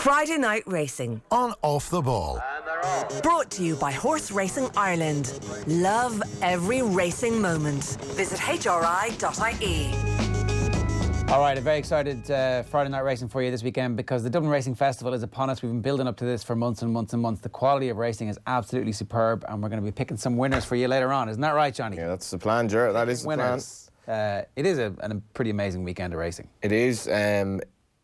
Friday Night Racing on Off the Ball. Brought to you by Horse Racing Ireland. Love every racing moment. Visit hri.ie. All right, a very excited Friday Night Racing for you this weekend because the Dublin Racing Festival is upon us. We've been building up to this for months and months and months. The quality of racing is absolutely superb, and we're going to be picking some winners for you later on. Isn't that right, Johnny? Yeah, that's the plan, Ger. That is the plan. It is a pretty amazing weekend of racing. It is.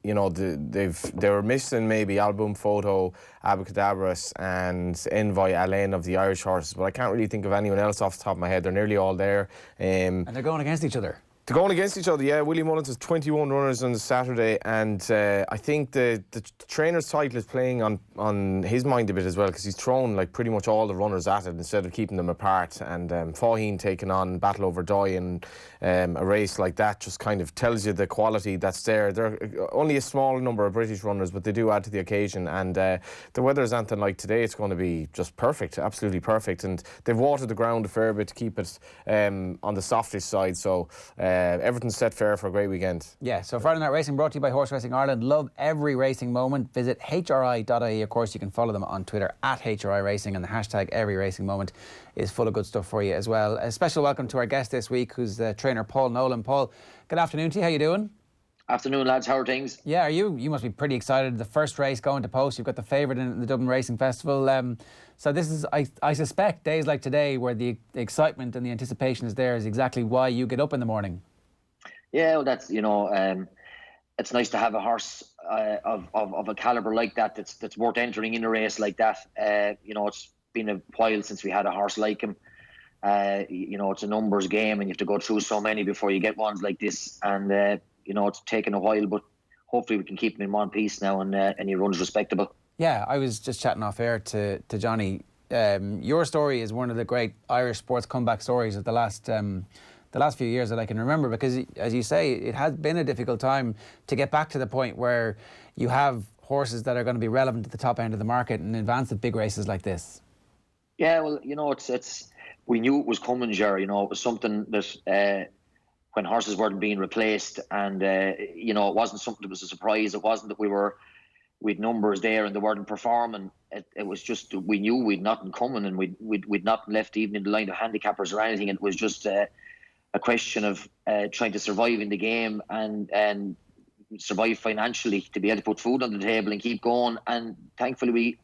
You know, they were missing maybe Album Photo, Abacadabras and Envoy Alain of the Irish horses, but I can't really think of anyone else off the top of my head. They're nearly all there. And they're going against each other. They're going against each other, yeah. Willie Mullins has 21 runners on the Saturday, and I think the trainer's title is playing on his mind a bit as well, because he's thrown like pretty much all the runners at it instead of keeping them apart. And Faugheen taking on Battle Over Doy in a race like that just kind of tells you the quality that's there. They're only a small number of British runners, but they do add to the occasion. And the weather is anything like today. It's going to be just perfect, absolutely perfect. And they've watered the ground a fair bit to keep it on the softish side. So everything's set fair for a great weekend. Yeah, so Friday Night Racing brought to you by Horse Racing Ireland. Love every racing moment. Visit hri.ie. Of course, you can follow them on Twitter at HRI Racing, and the hashtag every racing moment is full of good stuff for you as well. A special welcome to our guest this week, who's trainer Paul Nolan. Paul, good afternoon to you. How you doing? Afternoon, lads. How are things? Yeah, you must be pretty excited. The first race going to post. You've got the favourite in the Dublin Racing Festival. So this is, I suspect, days like today where the excitement and the anticipation is there is exactly why you get up in the morning. Yeah, well, that's, it's nice to have a horse of a calibre like that that's worth entering in a race like that. It's been a while since we had a horse like him. It's a numbers game, and you have to go through so many before you get ones like this. And it's taken a while, but hopefully we can keep him in one piece now, and he runs respectable. Yeah, I was just chatting off air to Johnny. Your story is one of the great Irish sports comeback stories of the last few years that I can remember, because, as you say, it has been a difficult time to get back to the point where you have horses that are going to be relevant at the top end of the market in advance of big races like this. Yeah, well, it's we knew it was coming, Ger. It was something that when horses weren't being replaced, and it wasn't something that was a surprise. It wasn't that we'd numbers there and they weren't performing. It was just, we knew we'd nothing coming, and we'd nothing left even in the line of handicappers or anything. It was just a question of trying to survive in the game and survive financially to be able to put food on the table and keep going. And thankfully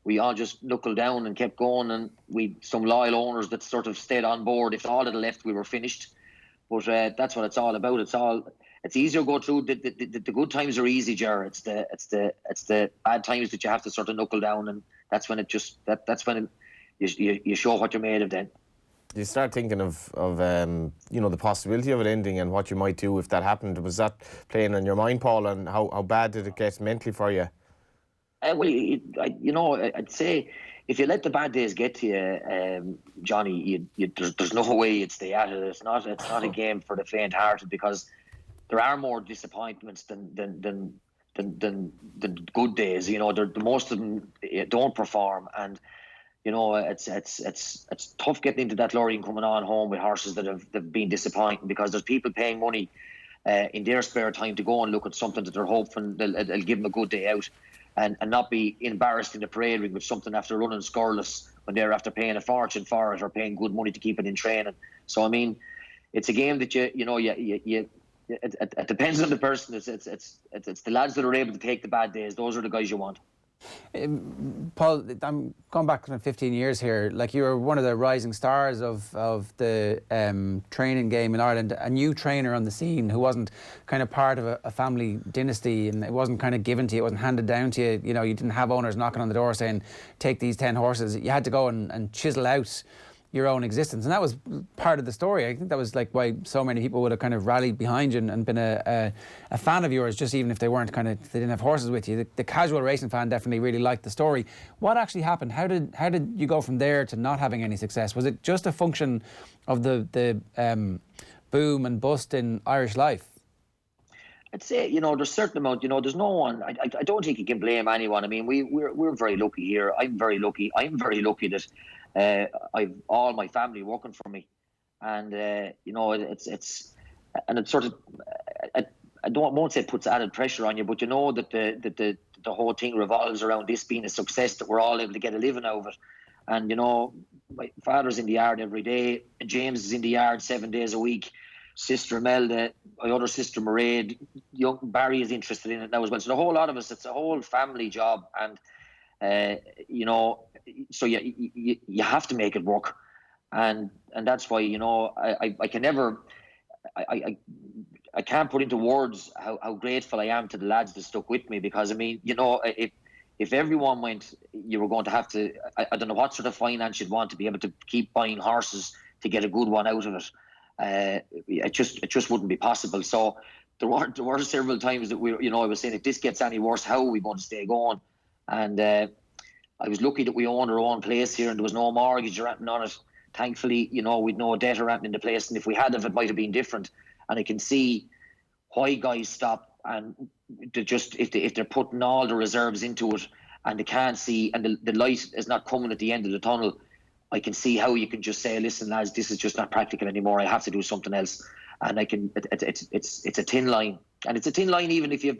we all just knuckled down and kept going, and we some loyal owners that sort of stayed on board. If all had left, we were finished. But that's what it's all about. It's easier to go through. The good times are easy, Ger. It's the bad times that you have to sort of knuckle down, and that's when you show what you're made of then. You start thinking of the possibility of it ending and what you might do if that happened. Was that playing on your mind, Paul, and how bad did it get mentally for you? I'd say if you let the bad days get to you, Johnny, there's no way you'd stay at it. It's not a game for the faint-hearted, because there are more disappointments than good days. The most of them don't perform, and it's tough getting into that lorry and coming on home with horses that have been disappointing, because there's people paying money in their spare time to go and look at something that they're hoping they'll give them a good day out, and not be embarrassed in the parade ring with something after running scoreless when they're after paying a fortune for it or paying good money to keep it in training. So I mean, it's a game that it depends on the person. It's the lads that are able to take the bad days. Those are the guys you want. Paul, I'm going back 15 years here. Like, you were one of the rising stars of the training game in Ireland, a new trainer on the scene who wasn't kind of part of a family dynasty, and it wasn't kind of given to you, it wasn't handed down to you. You didn't have owners knocking on the door saying, take these 10 horses. You had to go and chisel out your own existence, and that was part of the story. I think that was like why so many people would have kind of rallied behind you and been a fan of yours, just even if they didn't have horses with you. The casual racing fan definitely really liked the story. What actually happened? How did you go from there to not having any success? Was it just a function of the boom and bust in Irish life? I'd say, there's a certain amount, there's no one, I don't think you can blame anyone. I mean, we're very lucky here. I'm very lucky that I've all my family working for me, and it's sort of won't say puts added pressure on you, but you know that the whole thing revolves around this being a success, that we're all able to get a living out of it. And, you know, my father's in the yard every day. James is in the yard 7 days a week. Sister Imelda, my other sister Mairead, young Barry is interested in it now as well. So the whole lot of us, it's a whole family job. And, you know, so you have to make it work. And that's why, you know, I can never... I can't put into words how grateful I am to the lads that stuck with me, because I mean, you know, if everyone went, you were going to have to, I don't know what sort of finance you'd want to be able to keep buying horses to get a good one out of it. It just wouldn't be possible. So there were several times that I was saying, if this gets any worse, how are we going to stay going? And I was lucky that we owned our own place here and there was no mortgage or anything on it. Thankfully, you know, we'd no debt or anything in the place, and if we had it might have been different. And I can see why guys stop, and if they're putting all the reserves into it and they can't see, and the light is not coming at the end of the tunnel, I can see how you can just say, listen lads, this is just not practical anymore, I have to do something else. And it's a thin line, and it's a thin line even if you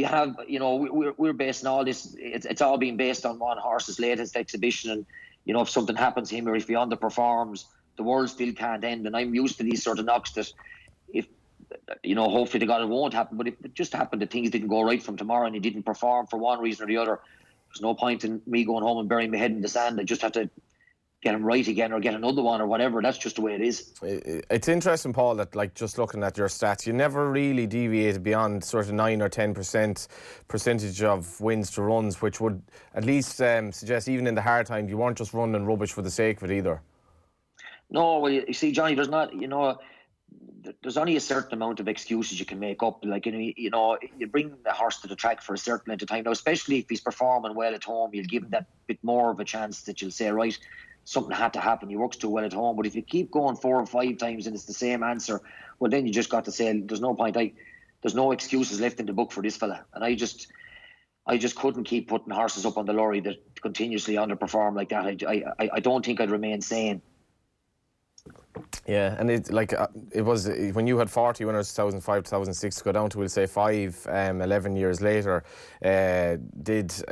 have, you know, we're basing all this, it's all being based on one horse's latest exhibition, and you know, if something happens to him or if he underperforms, the world still can't end. And I'm used to these sort of knocks that, if, you know, hopefully the God it won't happen, but if it just happened that things didn't go right from tomorrow and he didn't perform for one reason or the other, there's no point in me going home and burying my head in the sand. I just have to get him right again or get another one or whatever. That's just the way it is. It's interesting, Paul, that like just looking at your stats, you never really deviated beyond sort of 9 or 10% percentage of wins to runs, which would at least suggest even in the hard times you weren't just running rubbish for the sake of it either. No, well, you see, Johnny, there's not, you know, there's only a certain amount of excuses you can make up. Like, you know, you bring the horse to the track for a certain length of time. Now, especially if he's performing well at home, you'll give him that bit more of a chance that you'll say, right, something had to happen. He works too well at home. But if you keep going 4 or 5 times and it's the same answer, well, then you just got to say, there's no point. There's no excuses left in the book for this fella. And I just couldn't keep putting horses up on the lorry that continuously underperform like that. I don't think I'd remain sane. Yeah, and it was when you had 40 winners 2005 2006 to go down to, we'll say 11 years later. Does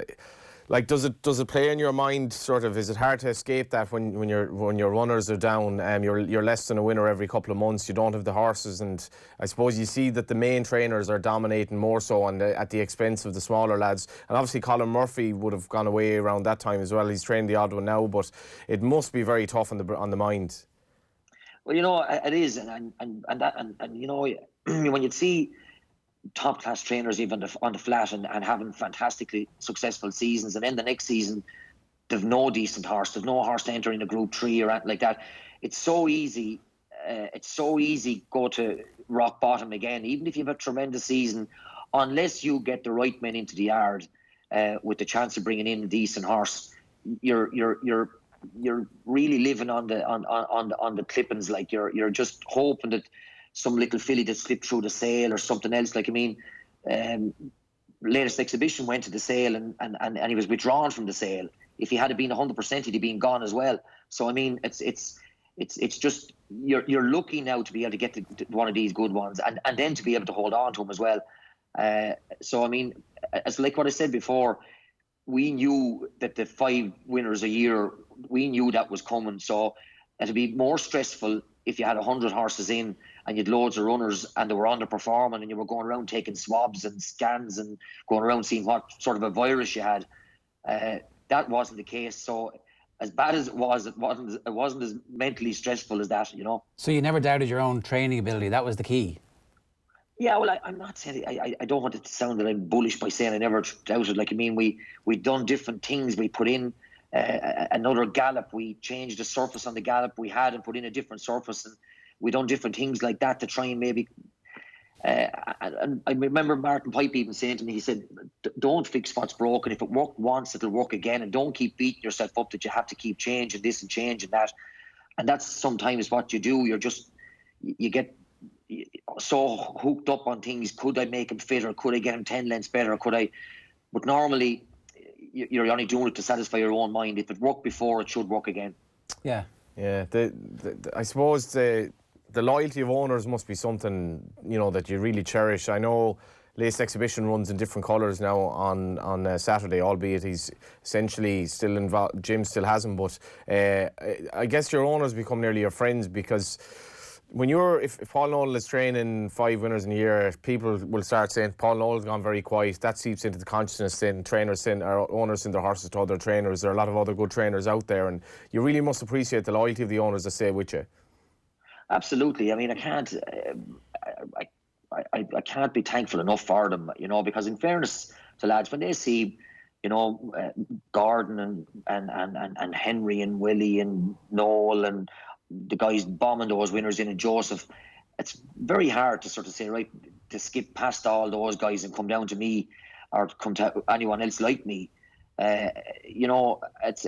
it play in your mind sort of? Is it hard to escape that when your runners are down? You're less than a winner every couple of months. You don't have the horses, and I suppose you see that the main trainers are dominating more so at the expense of the smaller lads. And obviously Colin Murphy would have gone away around that time as well. He's trained the odd one now, but it must be very tough on the mind. Well, you know, it is, and you know, when you see top class trainers even on the flat and having fantastically successful seasons, and then the next season they've no decent horse, they've no horse to enter in a Group 3 or anything like that. It's so easy. Go to rock bottom again, even if you have a tremendous season, unless you get the right men into the yard with the chance of bringing in a decent horse. You're really living on the clippings. Like you're just hoping that some little filly that slipped through the sale or something else. Like, I mean, latest exhibition went to the sale and he was withdrawn from the sale. If he had been 100%, he'd have been gone as well. So I mean, it's just you're lucky now to be able to get to one of these good ones and then to be able to hold on to them as well. So I mean, it's like what I said before. We knew that the 5 winners a year, we knew that was coming. So it'd be more stressful if you had 100 horses in and you had loads of runners and they were underperforming and you were going around taking swabs and scans and going around seeing what sort of a virus you had. That wasn't the case. So as bad as it wasn't as mentally stressful as that, you know. So you never doubted your own training ability. That was the key. Yeah, well, I'm not saying I don't want it to sound that I'm bullish by saying I never doubted. Like, I mean, we'd done different things. We put in another gallop. We changed the surface on the gallop we had and put in a different surface, and we done different things like that to try and maybe. And I remember Martin Pipe even saying to me, he said, "Don't fix what's broken. If it worked once, it'll work again, and don't keep beating yourself up that you have to keep changing this and changing that." And that's sometimes what you do. You get so hooked up on things. Could I make him fitter? Could I get him 10 lengths better? Could I? But normally, you're only doing it to satisfy your own mind. If it worked before, it should work again. Yeah. Yeah. I suppose the the loyalty of owners must be something, you know, that you really cherish. I know Latest Exhibition runs in different colours now on Saturday, albeit he's essentially still involved. Jim still has him, but I guess your owners become nearly your friends, because when if Paul Nolan is training 5 winners in a year, people will start saying Paul Nolan's gone very quiet. That seeps into the consciousness. Then owners send their horses to other trainers. There are a lot of other good trainers out there, and you really must appreciate the loyalty of the owners that stay with you. Absolutely. I mean, I can't. I can't be thankful enough for them, you know, because in fairness to lads, when they see, you know, Gordon and Henry and Willie and Noel and the guys bombing those winners in, and Joseph, it's very hard to sort of say, right, to skip past all those guys and come down to me or come to anyone else like me. You know, it's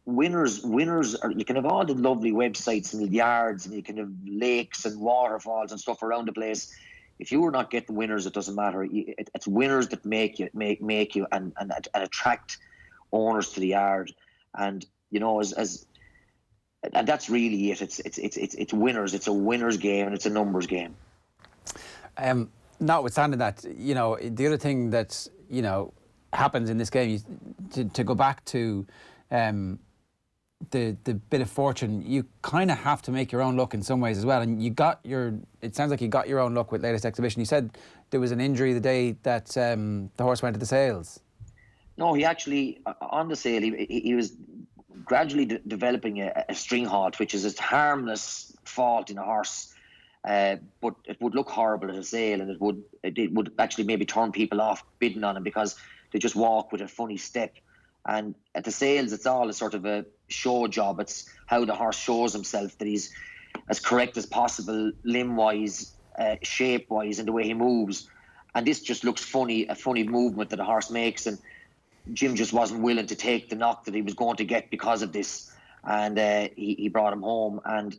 winners are, you can have all the lovely websites and the yards, and you can have lakes and waterfalls and stuff around the place. If you were not getting winners, it doesn't matter. It's winners that make you and attract owners to the yard. And you know, and that's really it. It's winners. It's a winners game, and it's a numbers game. Notwithstanding that, you know, the other thing that, you know, happens in this game, to go back to the bit of fortune, you kind of have to make your own luck in some ways as well. And it sounds like you got your own luck with Latest Exhibition. You said there was an injury the day that the horse went to the sales. No, he actually, on the sale, he was gradually developing a string halt, which is a harmless fault in a horse, but it would look horrible at a sale, and it would actually maybe turn people off bidding on him, because they just walk with a funny step. And at the sales, it's all a sort of a show job. It's how the horse shows himself, that he's as correct as possible, limb-wise, shape-wise, and the way he moves. And this just looks funny, a funny movement that the horse makes. And Jim just wasn't willing to take the knock that he was going to get because of this. And he brought him home. And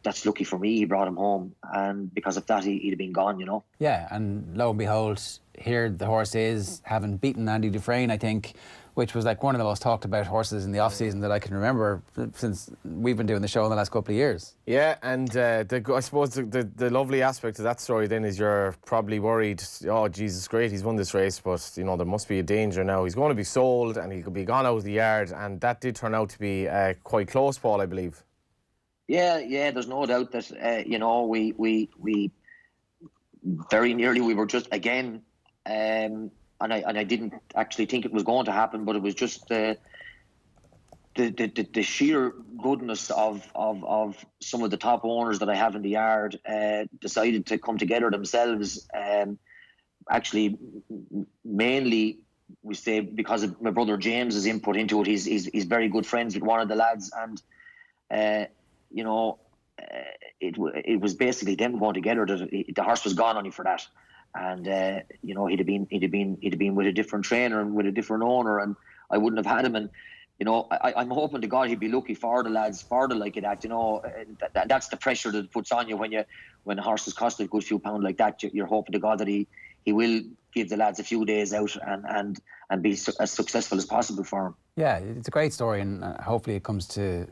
that's lucky for me, he brought him home. And because of that, he'd have been gone, you know. Yeah, and lo and behold, here the horse is, having beaten Andy Dufresne, I think, which was like one of the most talked about horses in the off-season that I can remember since we've been doing the show in the last couple of years. Yeah, and I suppose the lovely aspect of that story then is you're probably worried, oh, Jesus, great, he's won this race, but, you know, there must be a danger now. He's going to be sold and he could be gone out of the yard, and that did turn out to be quite close, Paul, I believe. Yeah, there's no doubt that, you know, we very nearly, we were just, again, and I didn't actually think it was going to happen, but it was just the sheer goodness of some of the top owners that I have in the yard decided to come together themselves. Actually, mainly, we say because of my brother James's input into it. He's very good friends with one of the lads, and you know, it was basically them going together that the horse was gone only for that. And you know, he'd have been with a different trainer and with a different owner, and I wouldn't have had him. And you know, I'm hoping to God he'd be lucky for the lads, for the like of that. You know, that's the pressure that it puts on you when a horse has cost a good few pounds like that. You're hoping to God that he will give the lads a few days out and be as successful as possible for them. Yeah, it's a great story, and hopefully it comes to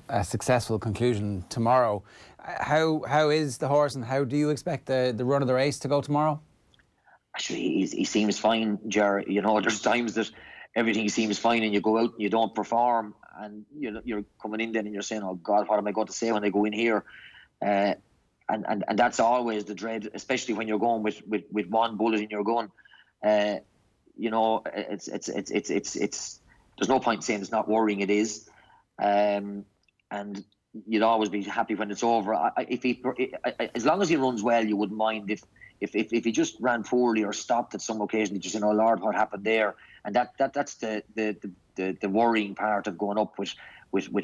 a successful conclusion tomorrow. How is the horse, and how do you expect the run of the race to go tomorrow? Actually, he seems fine, Ger. You know, there's times that everything seems fine and you go out and you don't perform, and you're coming in then and you're saying, oh God, what am I going to say when I go in here? And that's always the dread, especially when you're going with one bullet in your gun. You know, it's there's no point in saying it's not worrying. It is, and you'd always be happy when it's over. As long as he runs well, you wouldn't mind if he just ran poorly or stopped at some occasion. You just, you know, Lord, what happened there? And that's the worrying part of going up with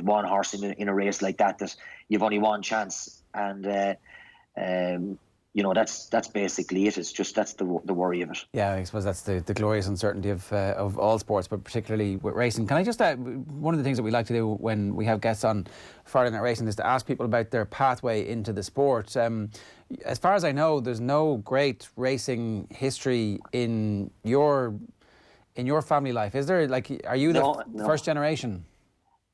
one horse in a race like that you've only one chance. And you know, that's basically it. It's just that's the worry of it. Yeah, I suppose that's the glorious uncertainty of all sports, but particularly with racing. Can I just one of the things that we like to do when we have guests on Friday Night Racing is to ask people about their pathway into the sport. As far as I know, there's no great racing history in your family life, is there? Like, are you the first generation?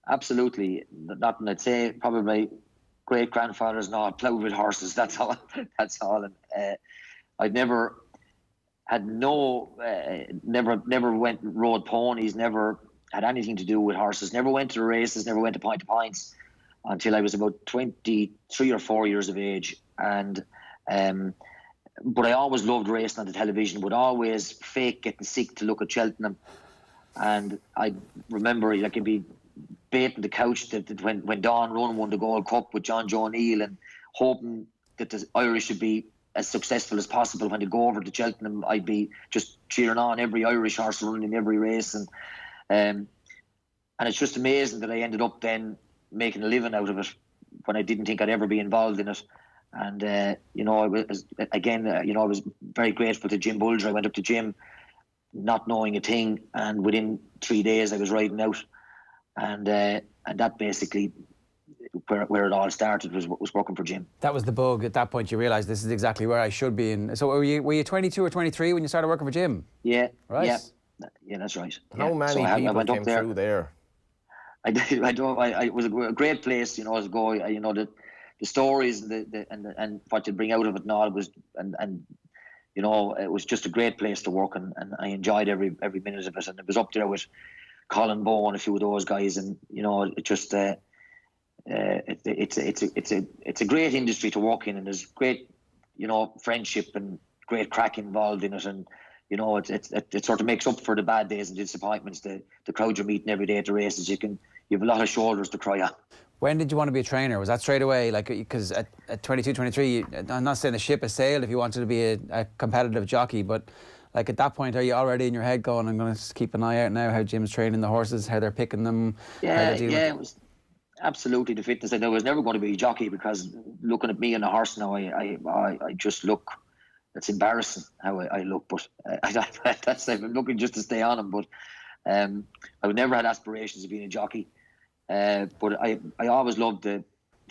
Absolutely. Not, I'd say probably great grandfathers and all ploughed with horses. That's all. That's all. And I'd never went and rode ponies. Never had anything to do with horses. Never went to the races. Never went to Point of Pints until I was about 23 or 4 years of age. And but I always loved racing on the television. Would always fake getting sick to look at Cheltenham. And I remember like I'd be baiting the couch that when Don Run won the Gold Cup with John Joe Neal and hoping that the Irish should be as successful as possible. When they go over to Cheltenham, I'd be just cheering on every Irish horse running in every race. And it's just amazing that I ended up then making a living out of it when I didn't think I'd ever be involved in it. And, I was very grateful to Jim Bulger. I went up to Jim not knowing a thing, and within 3 days I was riding out. And that basically where it all started was working for Jim. That was the bug. At that point you realised this is exactly where I should be in. So were you 22 or 23 when you started working for Jim? Yeah. Right. Yeah, that's right. How many people came through there? I did. It was a great place, to go. The stories and what you bring out of it and all was it was just a great place to work, and I enjoyed every minute of it. And it was up there with Colin Bowe and a few of those guys, and it just it's a great industry to work in, and there's great friendship and great crack involved in it, and it sort of makes up for the bad days and disappointments. The crowd you're meeting every day at the races, you have a lot of shoulders to cry on. When did you want to be a trainer? Was that straight away? Like, because at 22, 23, I'm not saying the ship has sailed if you wanted to be a competitive jockey, but like at that point, are you already in your head going, I'm going to keep an eye out now how Jim's training the horses, how they're picking them? Yeah, it was absolutely the fitness. I was never going to be a jockey, because looking at me on a horse now, I just look, it's embarrassing how I look, but I'm looking just to stay on him. But I've never had aspirations of being a jockey. But I always loved the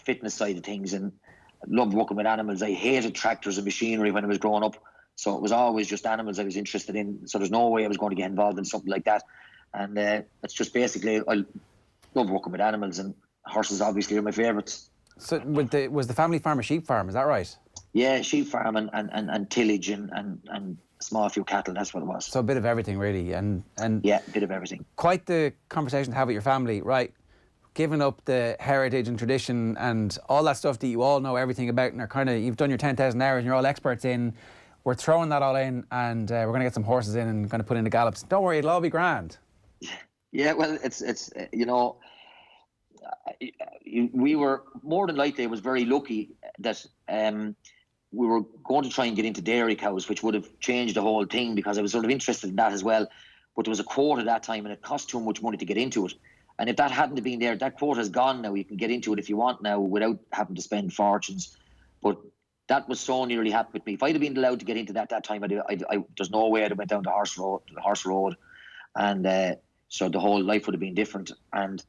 fitness side of things, and loved working with animals. I hated tractors and machinery when I was growing up, so it was always just animals I was interested in. So there's no way I was going to get involved in something like that. And it's just basically, I love working with animals, and horses obviously are my favourites. So was the family farm a sheep farm, is that right? Yeah, sheep farm and tillage and small few cattle, that's what it was. So a bit of everything really. And yeah, a bit of everything. Quite the conversation to have with your family, right? Giving up the heritage and tradition and all that stuff that you all know everything about, and are kind of, you've done your 10,000 hours and you're all experts in. We're throwing that all in, and we're going to get some horses in and going to put in the gallops. Don't worry, it'll all be grand. Yeah, well, it's we were more than likely, I was very lucky that we were going to try and get into dairy cows, which would have changed the whole thing, because I was sort of interested in that as well. But there was a quota at that time, and it cost too much money to get into it. And if that hadn't been there, that quota is gone now. You can get into it if you want now without having to spend fortunes. But that was so nearly happened with me. If I'd have been allowed to get into that time, there's no way I'd have went down the horse road. And so the whole life would have been different. And,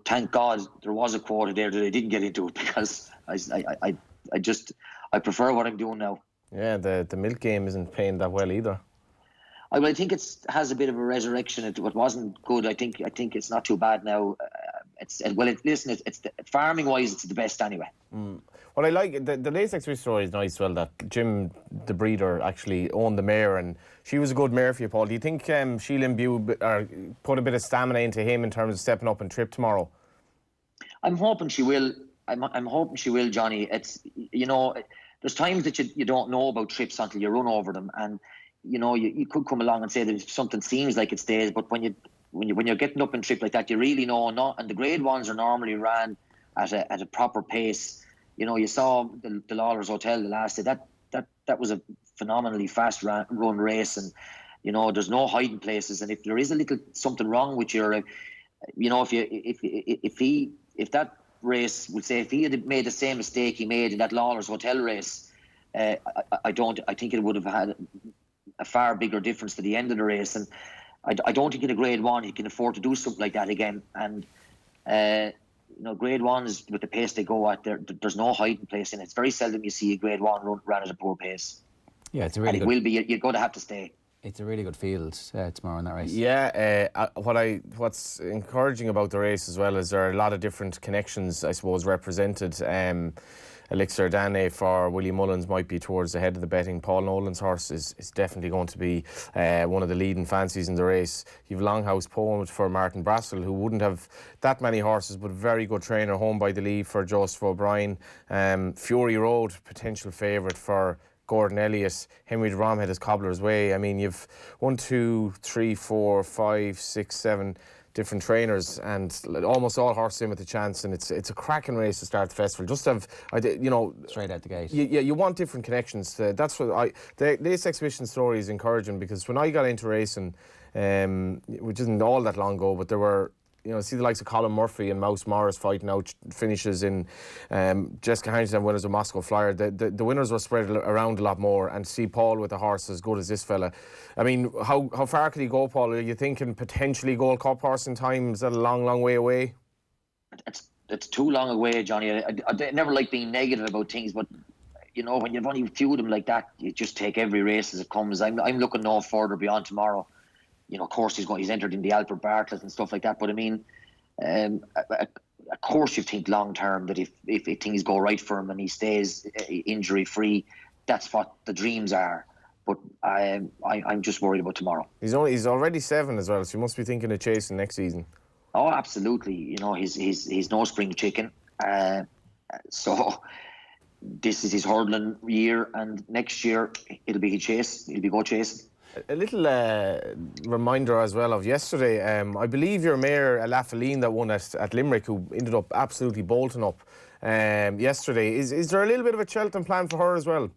thank God there was a quota there that I didn't get into it, because I prefer what I'm doing now. Yeah, the milk game isn't paying that well either. I think it has a bit of a resurrection. It wasn't good. I think it's not too bad now. It's farming wise, it's the best anyway. Well, I like the Lasix Swiss story is nice. Well, that Jim, the breeder, actually owned the mare, and she was a good mare for you, Paul. Do you think she'll imbue or put a bit of stamina into him in terms of stepping up and trip tomorrow? I'm hoping she will. I'm hoping she will, Johnny. It's there's times that you don't know about trips until you run over them, and you could come along and say that if something seems like it stays, but when you're getting up in trip like that, you really know not. And the grade ones are normally ran at a proper pace. You saw the Lawlers Hotel the last day. That was a phenomenally fast run race, and there's no hiding places. And if there is a little something wrong with your, if that race, would say if he had made the same mistake he made in that Lawlers Hotel race, I think it would have had a far bigger difference to the end of the race. And I don't think in a grade one he can afford to do something like that again. And grade ones with the pace they go at, there's no hiding place in it. It's very seldom you see a grade one run at a poor pace. Yeah, it's a really and it will be, you're going to have to stay. It's a really good field tomorrow in that race. Yeah, what's encouraging about the race as well is there are a lot of different connections, I suppose, represented. Elixir Dane for Willie Mullins might be towards the head of the betting. Paul Nolan's horse is definitely going to be one of the leading fancies in the race. You've Longhouse Poem for Martin Brassel, who wouldn't have that many horses, but very good trainer, home by the lead for Joseph O'Brien. Fury Road, potential favourite for Gordon Elliott. Henry de Bromhead is Cobbler's Way. I mean, you've 1, 2, 3, 4, 5, 6, 7 different trainers, and almost all horses in with a chance, and it's a cracking race to start the festival. Just have, straight out the gate. You want different connections. That's what this exhibition story is encouraging, because when I got into racing, which isn't all that long ago, but there were, see the likes of Colin Murphy and Mouse Morris fighting out finishes in Jessica Harrington winners of Moscow Flyer. The winners were spread around a lot more, and see Paul with a horse as good as this fella. I mean, how far could he go, Paul? Are you thinking potentially Gold Cup horse in time? Is that a long, long way away? It's too long away, Johnny. I never like being negative about things, but when you've only a few of them like that, you just take every race as it comes. I'm looking no further beyond tomorrow. Of course he's entered in the Albert Bartlett and stuff like that. But I mean, of course you think long term that if things go right for him and he stays injury free, that's what the dreams are. But I'm just worried about tomorrow. He's already 7 as well, so you must be thinking of chasing next season. Oh, absolutely. He's no spring chicken. So this is his hurdling year, and next year it'll be go chasing. A little reminder as well of yesterday. I believe your mare, Lafaline, that won at Limerick, who ended up absolutely bolting up yesterday. Is there a little bit of a Cheltenham plan for her as well?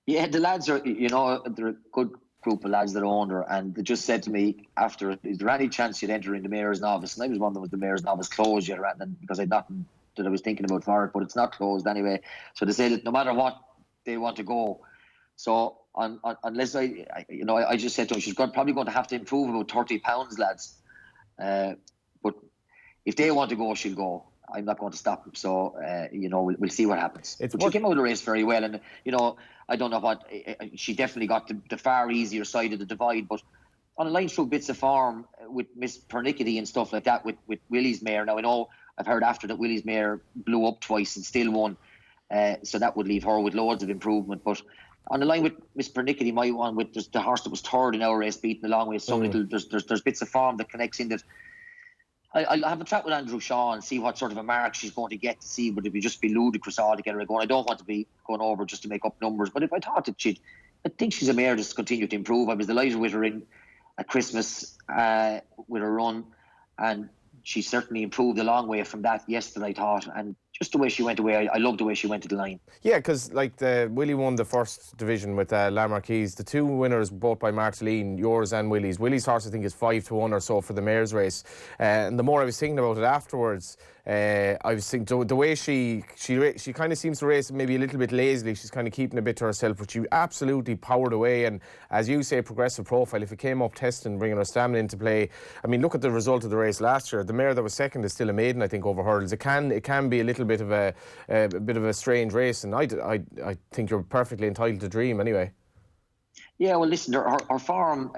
Yeah, the lads are, they're a good group of lads that own her, and they just said to me after, is there any chance you'd enter in the Mayor's Novice? And I was wondering, was the Mayor's Novice closed yet, because I'd nothing that I was thinking about for it, but it's not closed anyway. So they said that no matter what, they want to go. So unless I just said to her, she's probably going to have to improve about 30 pounds, lads. But if they want to go, she'll go. I'm not going to stop them. So, we'll see what happens. But she came out of the race very well. And, I don't know what, she definitely got the far easier side of the divide. But on a line through bits of form with Miss Pernickety and stuff like that with Willie's mare. Now, I know I've heard after that Willie's mare blew up twice and still won. So that would leave her with loads of improvement. But on the line with Miss Pernickety, my one with the horse that was third in our race, beaten along with some little, there's bits of form that connects in that. I'll have a chat with Andrew Shaw and see what sort of a mark she's going to get, to see would it just be ludicrous altogether going. I don't want to be going over just to make up numbers, but if I thought that I think she's a mare just continue to improve. I was delighted with her at Christmas with her run, and she certainly improved a long way from that yesterday, I thought, and just the way she went away, I love the way she went to the line. Yeah, because Willie won the first division with La Marquise. The two winners, both by Marceline, yours and Willie's. Willie's horse, I think, is 5-1 or so for the mare's race. And the more I was thinking about it afterwards, I was thinking the way she kind of seems to race maybe a little bit lazily. She's kind of keeping a bit to herself, but she absolutely powered away. And as you say, progressive profile. If it came up testing, bringing her stamina into play, I mean, look at the result of the race last year. The mare that was second is still a maiden, I think, over hurdles. It can be a little bit of a strange race, and I think you're perfectly entitled to dream anyway. Yeah, well, listen, her form,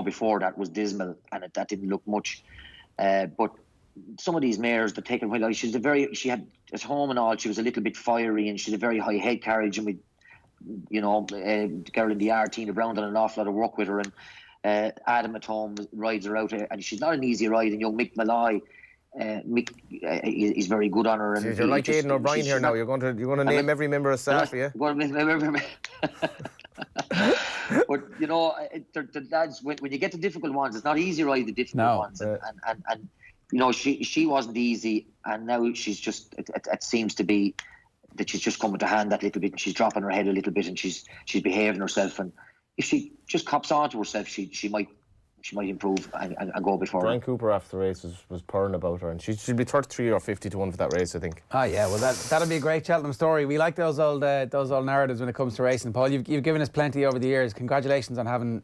before that was dismal, and that didn't look much. But some of these mares that take a while, she had at home and all, she was a little bit fiery, and she's a very high head carriage, and the girl in the R, Tina Brown, done an awful lot of work with her, and Adam at home rides her out, and she's not an easy ride, and young Mick Malloy, Mick is very good on her. And you're like Aidan O'Brien here now. You're going to name every member of staff, yeah? But the lads, when you get the difficult ones, it's not easy to ride the difficult ones, and she wasn't easy, and now she's just. It seems to be that she's just coming to hand that little bit, and she's dropping her head a little bit, and she's behaving herself, and if she just cops on to herself, she might improve and go a bit forward. Brian Cooper after the race was purring about her, and she'd be 33 or 50-1 for that race, I think. Oh yeah, well that'll be a great Cheltenham story. We like those old narratives when it comes to racing. Paul, you've given us plenty over the years. Congratulations on having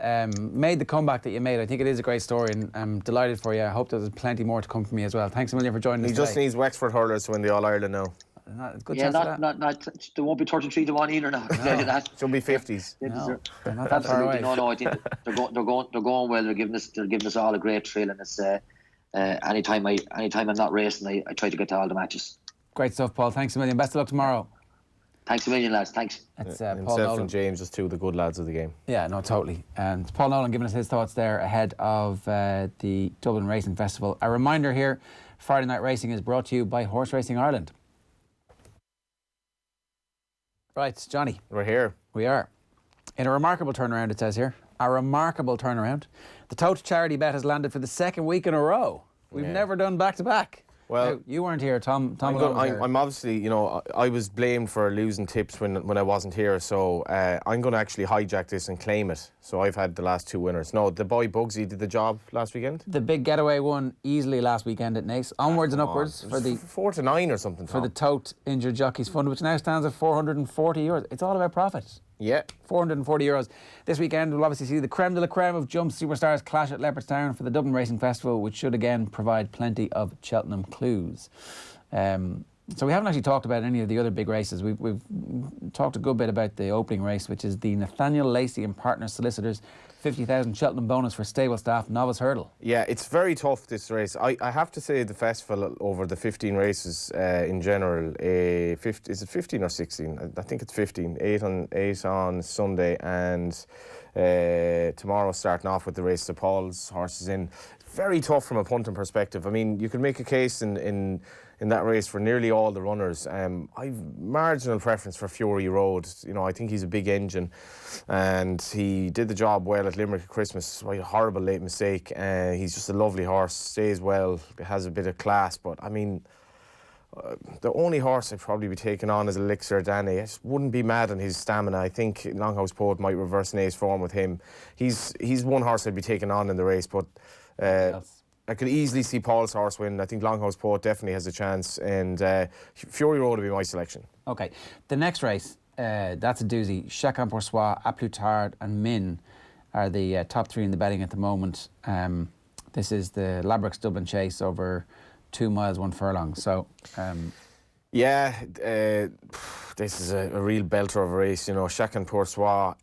made the comeback that you made. I think it is a great story, and I'm delighted for you. I hope there's plenty more to come from you as well. Thanks a million for joining us today. He just needs Wexford hurlers to win the All-Ireland now. Not good Yeah, chance of that. not. There won't be 33 to 1 either now. That. Should be 50s. No, they're not that far Absolutely, away. no. I think they're going well. They're giving us all a great thrill, and it's anytime I'm not racing, I try to get to all the matches. Great stuff, Paul. Thanks a million. Best of luck tomorrow. Thanks a million, lads. Thanks. That's Paul Himself Nolan. and James, just two of the good lads of the game. Yeah, no, totally. And Paul Nolan giving us his thoughts there ahead of the Dublin Racing Festival. A reminder here, Friday Night Racing is brought to you by Horse Racing Ireland. Right, Johnny. We're here. We are. In a remarkable turnaround, it says here. A remarkable turnaround. The Tote charity bet has landed for the second week in a row. We've never done back-to-back. Well, now, you weren't here, Tom. I'm obviously, you know, I was blamed for losing tips when I wasn't here, so I'm going to actually hijack this and claim it. So I've had the last two winners. No, the boy Bugsy did the job last weekend. The big getaway won easily last weekend at Nace. Onwards and upwards for the 4-9 or something. for the Tote Injured Jockeys Fund, which now stands at €440. It's all about profit. Yeah. €440. This weekend we'll obviously see the creme de la creme of jump superstars clash at Leopardstown for the Dublin Racing Festival, which should again provide plenty of Cheltenham clues. So we haven't actually talked about any of the other big races. We've talked a good bit about the opening race, which is the Nathaniel Lacey and Partners Solicitors 50,000 Cheltenham bonus for stable staff novice hurdle. Yeah, it's very tough, this race. I have to say the festival over the 15 races in general, is it 15 or 16? I think it's 15. 8 on Sunday, and tomorrow starting off with the race of Paul's horses in. Very tough from a punting perspective. I mean, you could make a case in that race for nearly all the runners. I've marginal preference for Fury Road. You know, I think he's a big engine, and he did the job well at Limerick at Christmas. A horrible late mistake. He's just a lovely horse, stays well, has a bit of class. But I mean, the only horse I'd probably be taking on is Elixir Danny. I just wouldn't be mad on his stamina. I think Longhouse Poet might reverse Nate's form with him. He's one horse I'd be taking on in the race, but I could easily see Paul's horse win. I think Longhouse Poet definitely has a chance, and Fury Road would be my selection. Okay, the next race, that's a doozy. Chacun pour soi, A Plus Tard and Min are the top three in the betting at the moment. This is the Ladbrokes Dublin Chase over 2 miles, 1 furlong. So, this is a real belter of a race. You know, Chacun pour soi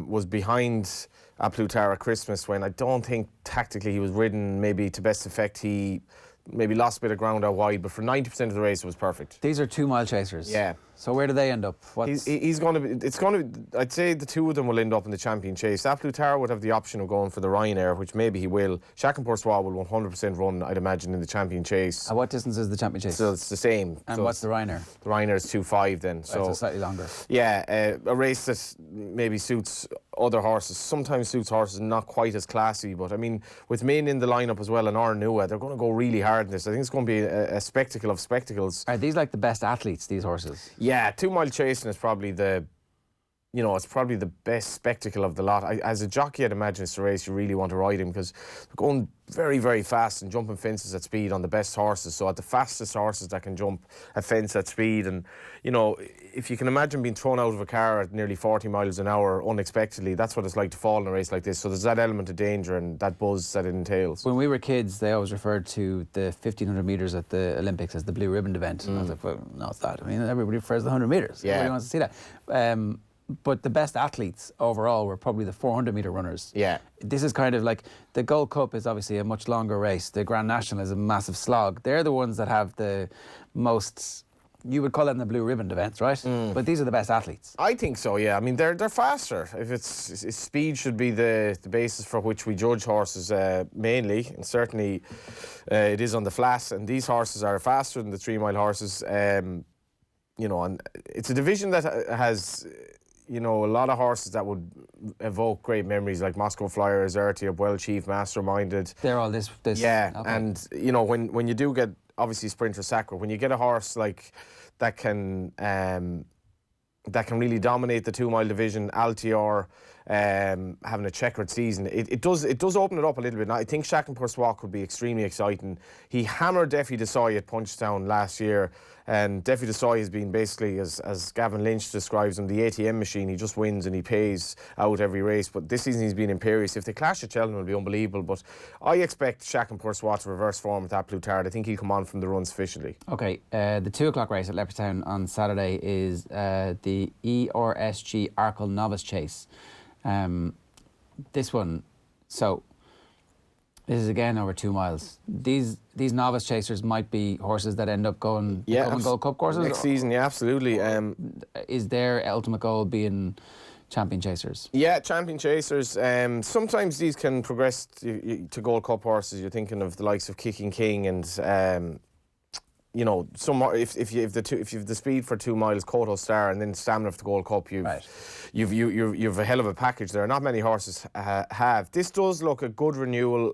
was behind A Plus Tard at Christmas when I don't think tactically he was ridden maybe to best effect. He maybe lost a bit of ground out wide, but for 90% of the race it was perfect. these are 2 mile chasers. Yeah. So where do they end up? He's going to be. It's going to be. I'd say the two of them will end up in the champion chase. A Plus Tard would have the option of going for the Ryanair, which maybe he will. Chacun pour soi will 100% run, I'd imagine, in the champion chase. At what distance is the champion chase? So it's the same. And so what's the Ryanair? The Ryanair is 2.5 then. So slightly longer. Yeah, a race that maybe suits other horses. Sometimes suits horses not quite as classy, but I mean, with Min in the lineup as well and Arnua, they're going to go really hard in this. I think it's going to be a spectacle of spectacles. Are these like the best athletes, these horses? Yeah, 2 mile chasing is probably it's probably the best spectacle of the lot. As a jockey, I'd imagine it's a race you really want to ride him because they're going very, very fast and jumping fences at speed on the best horses. So at the fastest horses that can jump a fence at speed, and you know, if you can imagine being thrown out of a car at nearly 40 miles an hour unexpectedly, that's what it's like to fall in a race like this. So there's that element of danger and that buzz that it entails. When we were kids, they always referred to the 1,500 metres at the Olympics as the blue ribbon event. I was like, well, no, it's that. I mean, everybody refers to the 100 metres. Yeah. Everybody wants to see that. But the best athletes overall were probably the 400 metre runners. Yeah. This is kind of like the Gold Cup is obviously a much longer race. The Grand National is a massive slog. They're the ones that have the most, you would call them the blue ribbon events, right? But these are the best athletes. I think so, yeah. I mean, they're faster. If speed should be the basis for which we judge horses mainly, and certainly it is on the flats. And these horses are faster than the 3 mile horses. You know, and it's a division that has, you know, a lot of horses that would evoke great memories, like Moscow Flyer, Azertia, Well Chief, Masterminded. They're all this. Yeah, okay. and you know, when you do get obviously Sprinter Sacre, when you get a horse like that can really dominate the 2 mile division, Altior, having a checkered season. It does open it up a little bit. Now, I think Shackleton Pursois could be extremely exciting. He hammered Duffy Desoy at Punchestown last year, and Duffy Desoy has been basically, as Gavin Lynch describes him, the ATM machine. He just wins and he pays out every race. But this season he's been imperious. If they clash at Cheltenham, it'll be unbelievable. But I expect Shackleton Pursois to reverse form with that Plutard. I think he'll come on from the run sufficiently. Okay, the 2 o'clock race at Leopardstown on Saturday is the ERSG Arkle Novice Chase. This one, so this is again over 2 miles. These novice chasers might be horses that end up going Cup and Gold Cup courses next season. Yeah, absolutely. Is their ultimate goal being champion chasers? Yeah, champion chasers. Sometimes these can progress to Gold Cup horses. You're thinking of the likes of Kicking King and. You know, if you have the speed for 2 miles, Koto Star, and then stamina for the Gold Cup, you've a hell of a package there. Not many horses have. This does look a good renewal.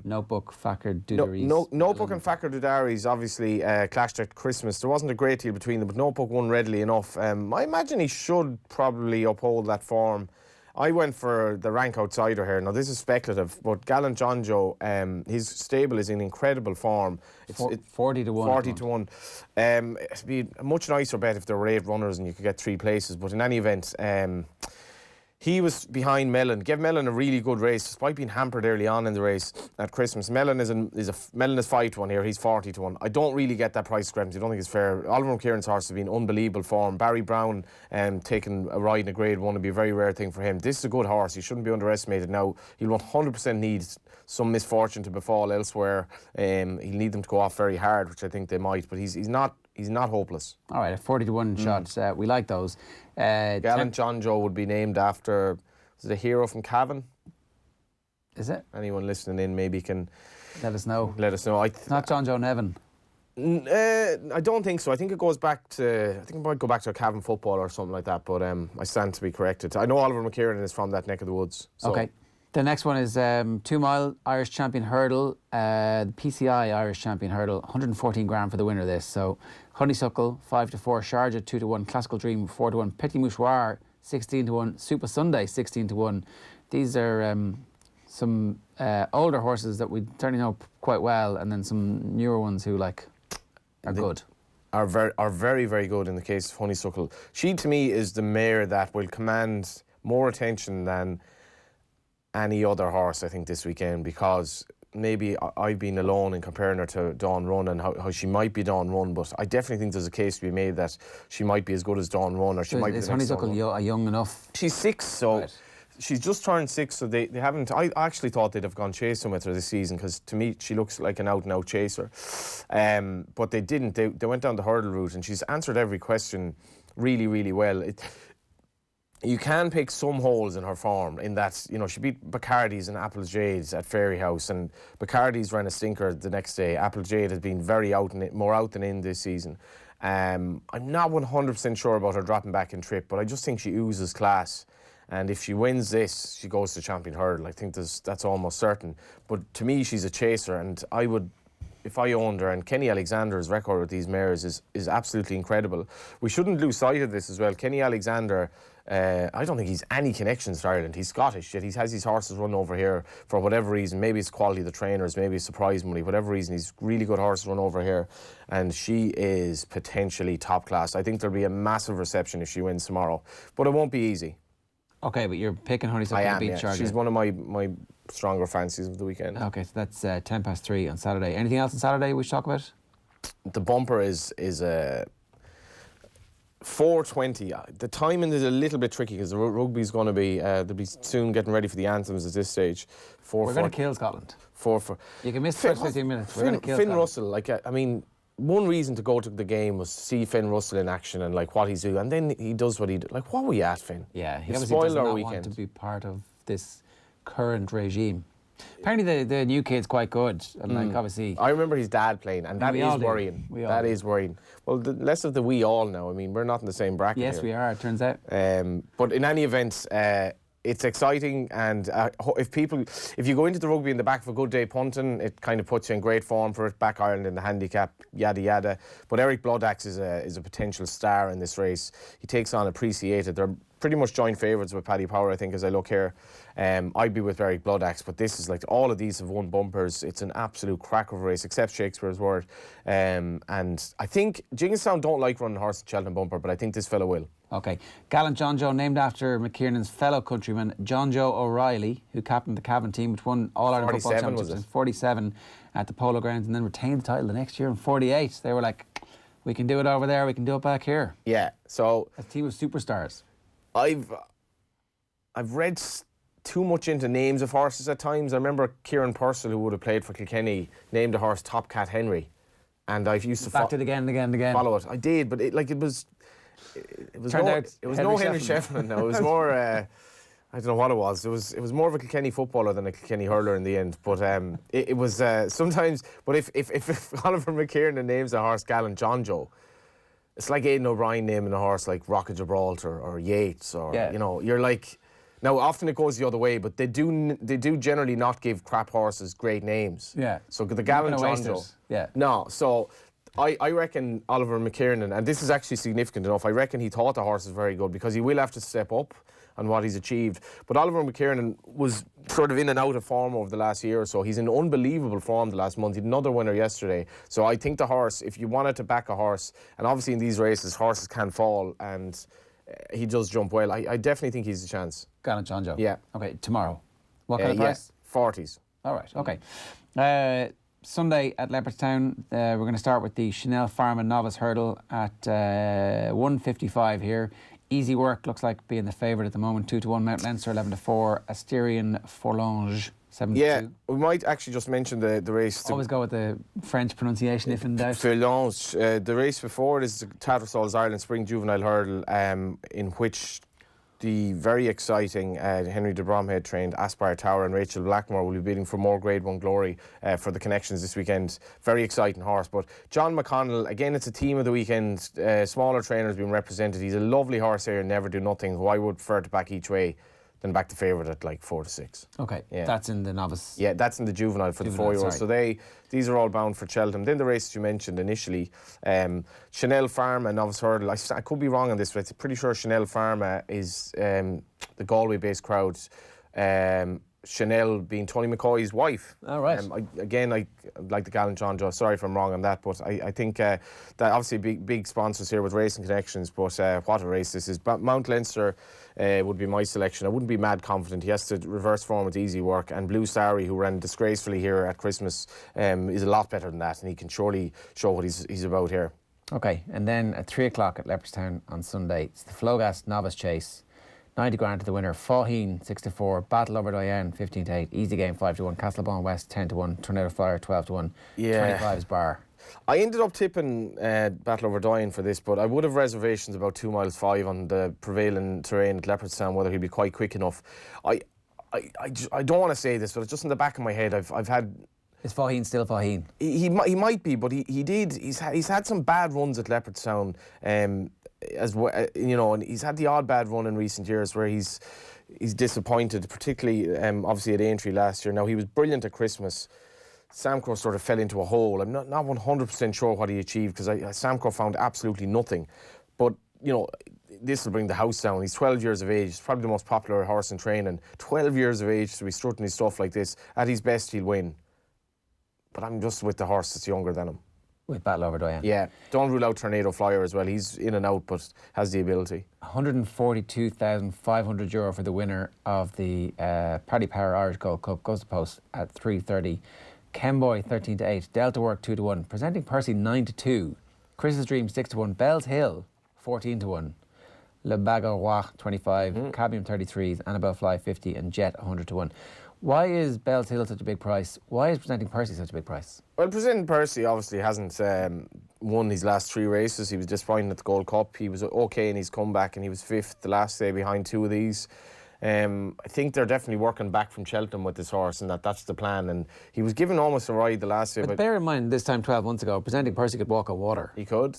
Notebook, Fakir, Dudaris. Notebook and Fakir Dudaris obviously clashed at Christmas. There wasn't a great deal between them, but Notebook won readily enough. I imagine he should probably uphold that form. I went for the rank outsider here. Now, this is speculative, but Gallant John Joe, his stable is in incredible form. It's 40 to 1. 40 to 1. It'd be a much nicer bet if there were 8 runners and you could get 3 places. But in any event, he was behind Mellon. Gave Mellon a really good race, despite being hampered early on in the race at Christmas. Mellon is 5 to 1 here. He's 40 to 1. I don't really get that price discrepancy. I don't think it's fair. Oliver McKieran's horse has been unbelievable form. Barry Brown taking a ride in a Grade 1 would be a very rare thing for him. This is a good horse. He shouldn't be underestimated. Now, he'll 100% need some misfortune to befall elsewhere. He'll need them to go off very hard, which I think they might. But he's not hopeless. All right, a 40 to 1 shots. We like those. Gallant John Joe would be named after, is it a hero from Cavan? Is it? Anyone listening in maybe can let us know. It's not John Joe Nevin. I don't think so. I think it goes back to, I think it might go back to a Cavan football or something like that, but I stand to be corrected. I know Oliver McKieran is from that neck of the woods. So. Okay. The next one is 2 mile Irish Champion Hurdle, the PCI Irish Champion Hurdle, 114 grand for the winner of this. So Honeysuckle 5 to 4, Sharjah 2 to 1, Classical Dream 4 to 1, Petit Mouchoir 16 to 1, Super Sunday 16 to 1. These are some older horses that we certainly know quite well, and then some newer ones who are good. Are very, very good in the case of Honeysuckle. She, to me, is the mare that will command more attention than any other horse, I think, this weekend, because maybe I've been alone in comparing her to Dawn Run and how she might be Dawn Run, but I definitely think there's a case to be made that she might be as good as Dawn Run, or she might be the next Dawn Run. Is Honeysuckle young enough? She's 6, so right. She's just turned 6, so they haven't. I actually thought they'd have gone chasing with her this season, because to me she looks like an out-and-out chaser, but they didn't. They went down the hurdle route, and she's answered every question really, really well. You can pick some holes in her form, in that, you know, she beat Bacardi's and Applejades at Fairyhouse, and Bacardi's ran a stinker the next day. Applejade has been more out than in this season. I'm not 100% sure about her dropping back in trip, but I just think she oozes class. And if she wins this, she goes to Champion Hurdle. I think that's almost certain. But to me, she's a chaser, and I would, if I owned her, and Kenny Alexander's record with these mares is absolutely incredible. We shouldn't lose sight of this as well. Kenny Alexander, I don't think he's any connections to Ireland. He's Scottish, yet he has his horses run over here for whatever reason. Maybe it's quality of the trainers, maybe it's surprise money, whatever reason. He's really good horses run over here, and she is potentially top class. I think there'll be a massive reception if she wins tomorrow, but it won't be easy. Okay, but you're picking Honeysuckle to beat Sharjah. She's one of my stronger fancies of the weekend. Okay, so that's 3:10 on Saturday. Anything else on Saturday we should talk about? The bumper is 4:20. The timing is a little bit tricky because the rugby's going to be they'll be soon getting ready for the anthems at this stage. We're going to kill Scotland. 4-4. You can miss the first 15 minutes. We're going to kill Scotland. Finn Russell, I mean, one reason to go to the game was to see Finn Russell in action and what he's doing, and then he does what he did. What were you at, Finn? Yeah, he obviously does not want to be part of this current regime. Apparently the new kid's quite good, and obviously I remember his dad playing, and that is worrying. That is worrying. Well, less of the we all now. I mean, we're not in the same bracket. Yes, here. we are. It turns out. But in any event, it's exciting, and if you go into the rugby in the back of a good day punting, it kind of puts you in great form for it. Back Ireland in the handicap, yada yada. But Eric Bloodaxe is a potential star in this race. He takes on Appreciated. They're pretty much joint favourites with Paddy Power, I think, as I look here. I'd be with Berwick Bloodaxe, but this is like, all of these have won bumpers. It's an absolute crack of a race, except Shakespeare's Word. And I think Jinginstown don't like running horse at Cheltenham bumper, but I think this fella will. Okay. Gallant John Joe, named after McKiernan's fellow countryman, John Joe O'Reilly, who captained the Cavan team, which won All-Ireland Football 47, Championships was in it? 47 at the Polo Grounds, and then retained the title the next year in 48. They were like, we can do it over there, we can do it back here. Yeah, so A team of superstars. I've read too much into names of horses at times. I remember Kieran Purcell, who would have played for Kilkenny, named a horse Top Cat Henry, and I've used to Backed it again and again and again. follow it. I did, but it was Turned out no Henry Henry Shefflin. No, it was more. I don't know what it was. It was more of a Kilkenny footballer than a Kilkenny hurler in the end. But it was sometimes. But if Oliver McKiernan names a horse Gallant John Joe, it's like Aidan O'Brien naming a horse like Rock of Gibraltar or Yates, or Yeah. you know, you're like. Now, often it goes the other way, but they do generally not give crap horses great names. Yeah. So the Gallant gonna John waste Joe. it. Yeah. No, so I reckon Oliver McKiernan, and this is actually significant enough, I reckon he thought the horse was very good, because he will have to step up on what he's achieved. But Oliver McKiernan was sort of in and out of form over the last year or so. He's in unbelievable form the last month. He had another winner yesterday. So I think the horse, if you wanted to back a horse, and obviously in these races, horses can fall, and he does jump well. I definitely think he's a chance. Gallant John Joe. Yeah. Okay, tomorrow. What kind of price? 40s. All right, okay. Sunday at Leopardstown, we're going to start with the Chanel Pharma Novice Hurdle at 1:55 here. Easy Work looks like being the favourite at the moment, 2-1. Mount Leinster 11-4. Asterion Forlange 7-2. Yeah, we might actually just mention the race. Always go with the French pronunciation if in doubt. Forlange. The race before it is the Tattersalls Ireland Spring Juvenile Hurdle, in which the very exciting Henry de Bromhead trained Aspire Tower and Rachel Blackmore will be bidding for more Grade 1 glory for the connections this weekend. Very exciting horse. But John McConnell, again, it's a team of the weekend. Smaller trainers being represented. He's a lovely horse here, Never Do Nothing, who I would prefer to back each way than back the favourite at like 4-6. Okay, Yeah. that's in the novice. Yeah, that's in the juvenile for Juvenile, the 4-year-olds. sorry. So these are all bound for Cheltenham. Then the races you mentioned initially, Chanel Pharma Novice Hurdle. I could be wrong on this, but I'm pretty sure Chanel Pharma is the Galway-based crowd. Chanel being Tony McCoy's wife. All right. I like the Gallant John Joe. Sorry if I'm wrong on that, but I think that obviously big sponsors here with Racing Connections, but what a race this is. Mount Leinster would be my selection. I wouldn't be mad confident. He has to reverse form with Easy Work, and Blue Starry, who ran disgracefully here at Christmas, is a lot better than that, and he can surely show what he's about here. Okay, and then at 3 o'clock at Leopardstown on Sunday, it's the Flogas Novice Chase. 90 grand to the winner. Faugheen 6-4. Battle Over Diane 15-8. Easy Game 5-1. Castlebone West 10-1. Tornado Flyer 12-1. Yeah. 25's Bar. I ended up tipping Battle Over Diane for this, but I would have reservations about 2 miles 5 on the prevailing terrain at Leopardstown, whether he'd be quite quick enough. I don't want to say this, but it's just in the back of my head. I've had. Is Faugheen still Faugheen? He might be, but he's had some bad runs at Leopardstown, as well, you know, and he's had the odd bad run in recent years where he's disappointed, particularly obviously at Aintree last year. Now, he was brilliant at Christmas. Samcro sort of fell into a hole. I'm not 100% sure what he achieved, because Samcro found absolutely nothing. But, you know, this will bring the house down. He's 12 years of age. He's probably the most popular horse in training. 12 years of age to be strutting his stuff like this. At his best, he'll win. But I'm just with the horse that's younger than him. With Battle Over Diane. Yeah, don't rule out Tornado Flyer as well. He's in and out, but has the ability. €142,500 for the winner of the Paddy Power Irish Gold Cup. Goes to post at 3:30. Kenboy 13-8. Delta Work 2-1. Presenting Percy 9-2. Chris's Dream 6-1. Bells Hill 14-1. Le Bagarrois 25. Cabium 33s. Annabelle Fly 50. And Jet 100-1. Why is Bells Hill such a big price? Why is Presenting Percy such a big price? Well, Presenting Percy obviously hasn't won his last 3 races. He was disappointing at the Gold Cup. He was okay in his comeback, and he was 5th the last day behind 2 of these. I think they're definitely working back from Cheltenham with this horse, and that's the plan. And he was given almost a ride the last day. But bear in mind, this time 12 months ago, Presenting Percy could walk on water. He could.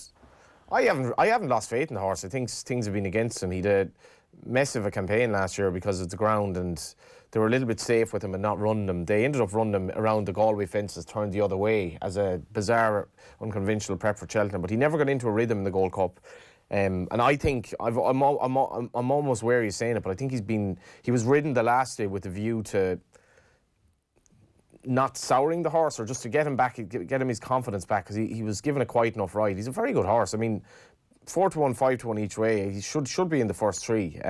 I haven't lost faith in the horse. I think things have been against him. He did a mess of a campaign last year because of the ground, and they were a little bit safe with him and not running him. They ended up running him around the Galway fences, turned the other way as a bizarre, unconventional prep for Cheltenham. But he never got into a rhythm in the Gold Cup. And I think I'm almost wary of saying it, but I think he was ridden the last day with a view to not souring the horse, or just to get him back, get him his confidence back, because he was given a quiet enough ride. He's a very good horse. I mean, 4-1, 5-1 each way. He should be in the first three.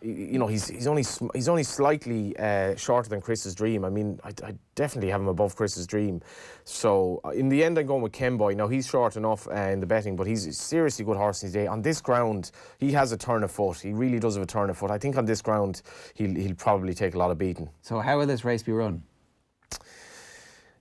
You know, he's only slightly shorter than Chris's Dream. I mean, I definitely have him above Chris's Dream. So in the end, I'm going with Kenboy. Now, he's short enough in the betting, but he's a seriously good horse in his day. On this ground, he has a turn of foot. He really does have a turn of foot. I think on this ground, he'll probably take a lot of beating. So how will this race be run?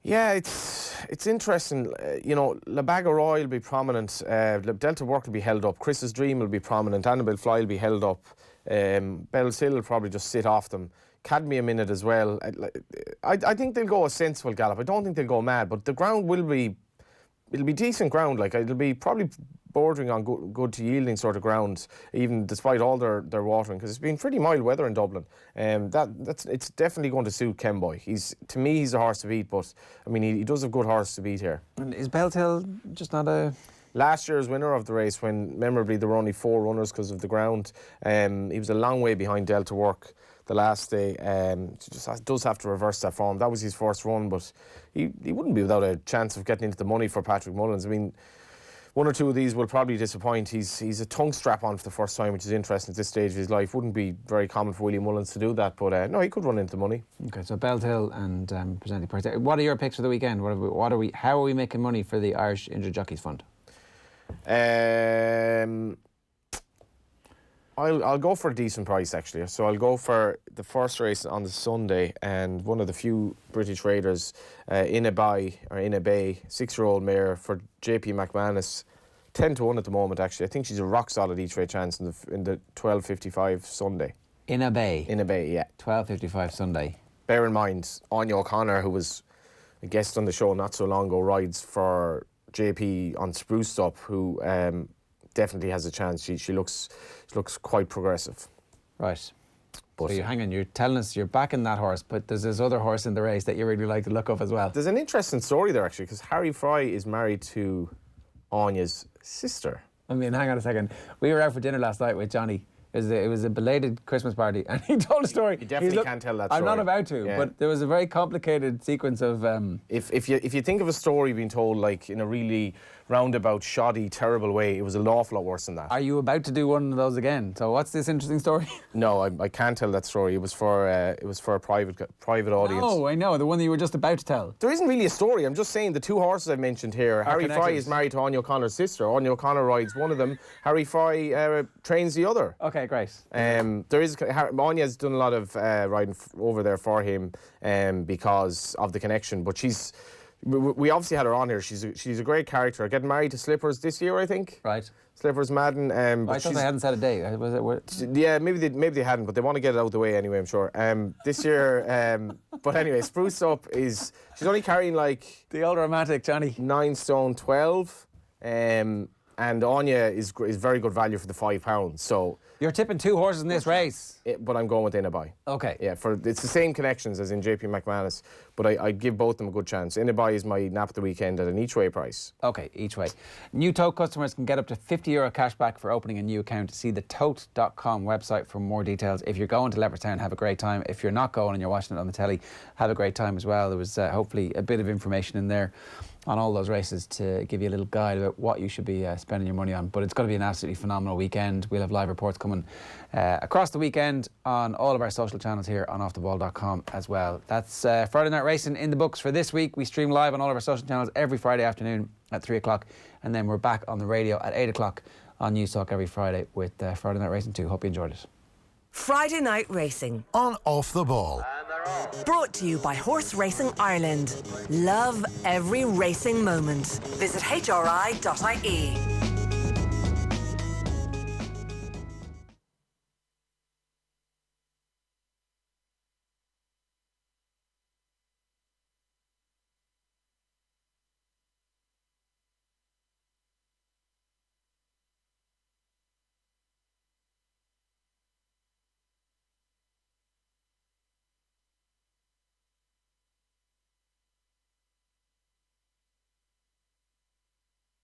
Yeah, it's interesting. You know, La Baga Roy will be prominent. Delta Work will be held up. Chris's Dream will be prominent. Annabelle Fly will be held up. Bell's Hill will probably just sit off them. Cadmium in it as well. I think they'll go a sensible gallop. I don't think they'll go mad, but the ground it'll be decent ground. Like, it'll be probably bordering on good to yielding sort of ground, even despite all their watering, because it's been pretty mild weather in Dublin. It's definitely going to suit Kenboy. To me, he's a horse to beat, but I mean, he does have good horse to beat here. And is Bell's Hill just not a... Last year's winner of the race, when memorably there were only 4 runners because of the ground, he was a long way behind Delta Work the last day. Just does have to reverse that form. That was his first run, but he wouldn't be without a chance of getting into the money for Patrick Mullins. I mean, 1 or 2 of these will probably disappoint. He's a tongue strap on for the first time, which is interesting at this stage of his life. Wouldn't be very common for William Mullins to do that, but no, he could run into the money. Okay, so Bell's Hill and presenting price. What are your picks for the weekend? How are we making money for the Irish Injured Jockeys Fund? I'll go for a decent price, actually. So I'll go for the first race on the Sunday, and one of the few British raiders, in a Bay, 6-year-old mare for JP McManus, 10-1 at the moment. Actually, I think she's a rock solid each way chance in the 12.55 Sunday. In a Bay, yeah. 12.55 Sunday. Bear in mind, Anya O'Connor, who was a guest on the show not so long ago, rides for JP on Spruce Up, who definitely has a chance. She looks quite progressive. Right. But so you're telling us you're backing that horse, but there's this other horse in the race that you really like to look up as well. There's an interesting story there, actually, because Harry Fry is married to Anya's sister. I mean, hang on a second. We were out for dinner last night with Johnny. It was a belated Christmas party, and he told a story. You definitely can't tell that story. I'm not about to, but there was a very complicated sequence of... If you think of a story being told like in a really roundabout, shoddy, terrible way, it was an awful lot worse than that. Are you about to do one of those again? So what's this interesting story? No, I can't tell that story. It was for a private audience. Oh, I know, the one that you were just about to tell. There isn't really a story. I'm just saying the 2 horses I've mentioned here. Harry Fry is married to Anya O'Connor's sister. Anya O'Connor rides one of them. Harry Fry trains the other. Okay, great. Anya's done a lot of riding over there for him because of the connection, but we obviously had her on here. She's a great character. Getting married to Slippers this year, I think. Right. Slippers Madden. I thought they hadn't set a date. Yeah, maybe they hadn't, but they want to get it out of the way anyway, I'm sure. This year, but anyway, Spruce Up she's only carrying like... The old romantic, Johnny. 9 stone 12. And Anya is very good value for the £5. So... You're tipping 2 horses in this race. But I'm going with Inabai. Okay. Yeah, it's the same connections as in JP McManus, but I give both them a good chance. Inabai is my nap of the weekend at an each way price. Okay, each way. New Tote customers can get up to €50 cash back for opening a new account. See the tote.com website for more details. If you're going to Leopardstown, have a great time. If you're not going and you're watching it on the telly, have a great time as well. There was hopefully a bit of information in there on all those races to give you a little guide about what you should be spending your money on. But it's going to be an absolutely phenomenal weekend. We'll have live reports coming across the weekend on all of our social channels here on offtheball.com as well. That's Friday Night Racing in the books for this week. We stream live on all of our social channels every Friday afternoon at 3 o'clock, and then we're back on the radio at 8 o'clock on News Talk every Friday with Friday Night Racing 2. Hope you enjoyed it. Friday Night Racing on Off the Ball. Brought to you by Horse Racing Ireland. Love every racing moment. Visit hri.ie.